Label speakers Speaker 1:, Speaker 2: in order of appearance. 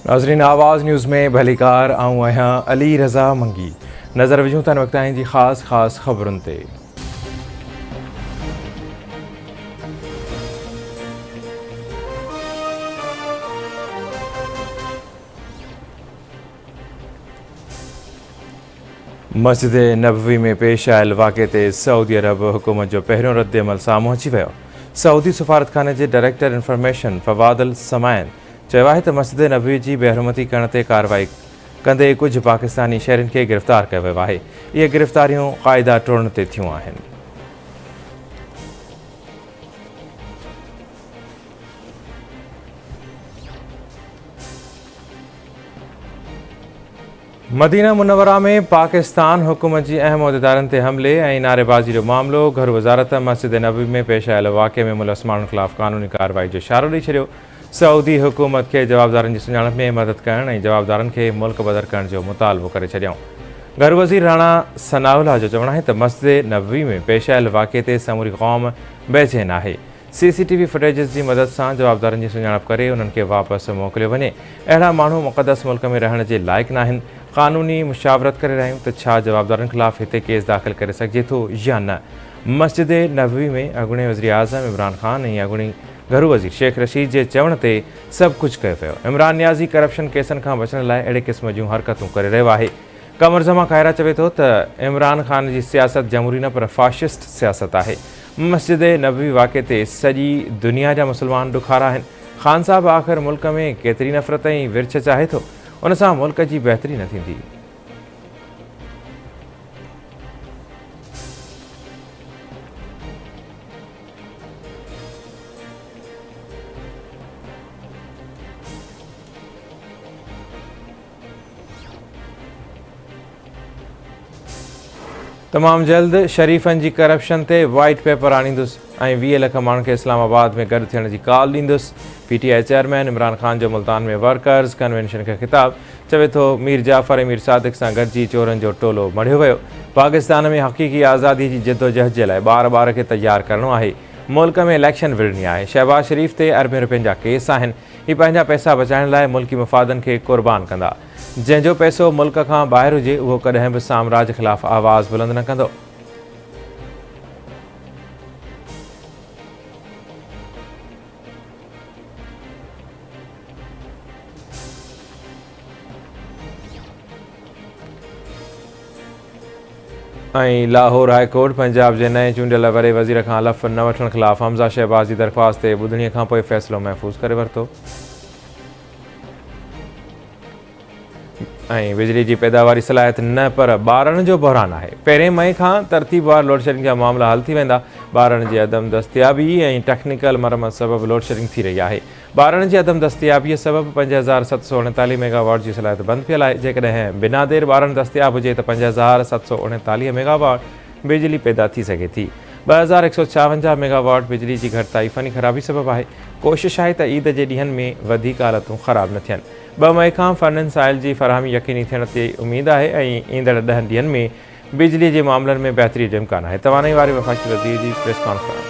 Speaker 1: नाज़रीन आवाज़ न्यूज़ में भलीकार आऊं आहियां अली रज़ा मंगी। नज़र विझूं था वक़्ताइन जी ख़ास ख़बरुनि ते। मस्जिद नबवी में पेश आयल वाक़े ते सऊदी अरब हुकूमत जो पहिरियों रद्द अमल साम्हूं अची वियो। सऊदी सफ़ारतखाने जे डायरेक्टर इंफॉर्मेशन फवाद अल समायन चयो आहे त मस्जिद नबवी जी बेहरमती करण ते कार्रवाई कंदे कुझु पाकिस्तानी शहरियुनि खे गिरफ़्तार कयो वियो आहे। इहे गिरफ़्तारियूं क़ाइदा टोड़ण ते थियूं आहिनि। मदीना मुनव्वरा में पाकिस्तान हुकूमत जी अहम उहिदेदारनि ते हमले ऐं नारेबाज़ी जो मामलो। घर वज़ारत मस्जिद नबवी में पेश आयल वाक़े में मुलविस माण्हुनि ख़िलाफ़ क़ानूनी कार्रवाई जो इशारो ॾेई छॾियो। सऊदी हुकूमत खे जवाबदारनि जी सुञाणप में मदद करण ऐं जवाबदारनि खे मुल्क बदर करण जो मुतालबो करे छॾियऊं। घर वज़ीर राणा सनाउल्लाह जो चवणु आहे त मस्जिद नबवी में पेश आयल वाक़े ते समूरी क़ौम बेचैन आहे। CCTV फुटेजिस जी मदद सां जवाबदारनि जी सुञाणप करे उन्हनि खे वापसि मोकिलियो वञे। अहिड़ा माण्हू मुक़दस मुल्क में रहण जे लाइक़ न आहिनि। क़ानूनी मुशावरत करे रहिया आहियूं त छा जवाबदारनि ख़िलाफ़ हिते केस दाख़िल करे सघिजे थो या न। मस्जिद नबवी में अॻूणे वज़ीर आज़म इमरान ख़ान ऐं अॻूणी घरू वज़ीर शेख रशीद जे चवण ते सभु कुझु कयो वियो। इमरान नियाज़ी करप्शन केसनि खां बचण लाइ अहिड़े क़िस्म जूं हरकतूं करे रहियो आहे। कमर ज़मा कायरा चवे थो त इमरान ख़ान जी सियासत जमहूरी न पर फाशिस्ट सियासत आहे। मस्जिद नबवी वाक़े ते सॼी दुनिया जा मुस्लमान ॾुखारा आहिनि। ख़ान साहब आख़िर मुल्क में केतिरी नफ़रत ऐं विरछ चाहे थो, उन सां मुल्क जी बहितरी न थींदी। तमामु जल्द शरीफ़नि जी करप्शन ते वाइट पेपर आणींदुसि ऐं 20 लख माण्हुनि खे इस्लामाबाद में गॾु थियण जी कॉल ॾींदुसि। PTI चेयरमैन इमरान ख़ान जो मुल्तान में वर्कर्स कन्वेंशन खे ख़िताब। चवे थो मीर जाफ़र ऐं मीर सादिक सां गॾिजी चोरनि जो टोलो मढ़ियो वियो। पाकिस्तान में हक़ीक़ी आज़ादी जी जिदोजहद जे लाइ ॿार खे तयारु करणो आहे। मुल्क में इलेक्शन विढ़णी आहे। शहबाज़ शरीफ़ ते अरबें रुपयनि जा केस आहिनि। ही पंहिंजा पैसा बचाइण लाइ मुल्की मफ़ादनि खे क़ुर्बान कंदा। जंहिंजो पैसो मुल्क खां ॿाहिरि हुजे उहो कॾहिं बि साम्राज ख़िलाफ़ आवाज़ बुलंद न कंदो। ऐं लाहौर हाई कोर्ट पंजाब जे नए चूंडियल वॾे वज़ीर खां हलफ़ न वठण ख़िलाफ़ हमज़ा शहबाज़ जी दरख़्वास्त ते ॿुधणीअ खां पोइ फ़ैसिलो महफ़ूज़ करे वरितो। ऐं बिजली जी पैदावारी सलाहियत न पर ॿारनि जो बहरान आहे। पहिरें मई खां तरतीबवार लोड शेडिंग जा मामला हल थी वेंदा। ॿारनि जी अदम दस्तियाबी ऐं टेक्निकल मरमत सबबि लोड शेडिंग थी रही आहे। ॿारनि जी अदम दस्तियाबीअ सबबि 5739 मेगावाट जी सलाहियत बंदि पियल आहे। जेकॾहिं बिना देरि ॿारनि दस्तियाब हुजे त 5739 मेगावाट बिजली पैदा थी सघे थी। 2156 मेगावाट बिजली जी घटिताई फ़नी ख़राबी सबबि आहे। कोशिशि आहे त ईद जे ॾींहंनि में वधीक हालतूं ख़राब न थियनि। 2 मई खां फ़ननि साइल जी फ़राहमी यक़ीनी थियण ते उमेदु आहे ऐं ईंदड़ 10 ॾींहंनि में बिजली जे मामलनि में बहितरी जो इम्कानु आहे। तवानाई वारे वफ़ाक़ी वज़ीर जी प्रेस कॉन्फ्रेंस।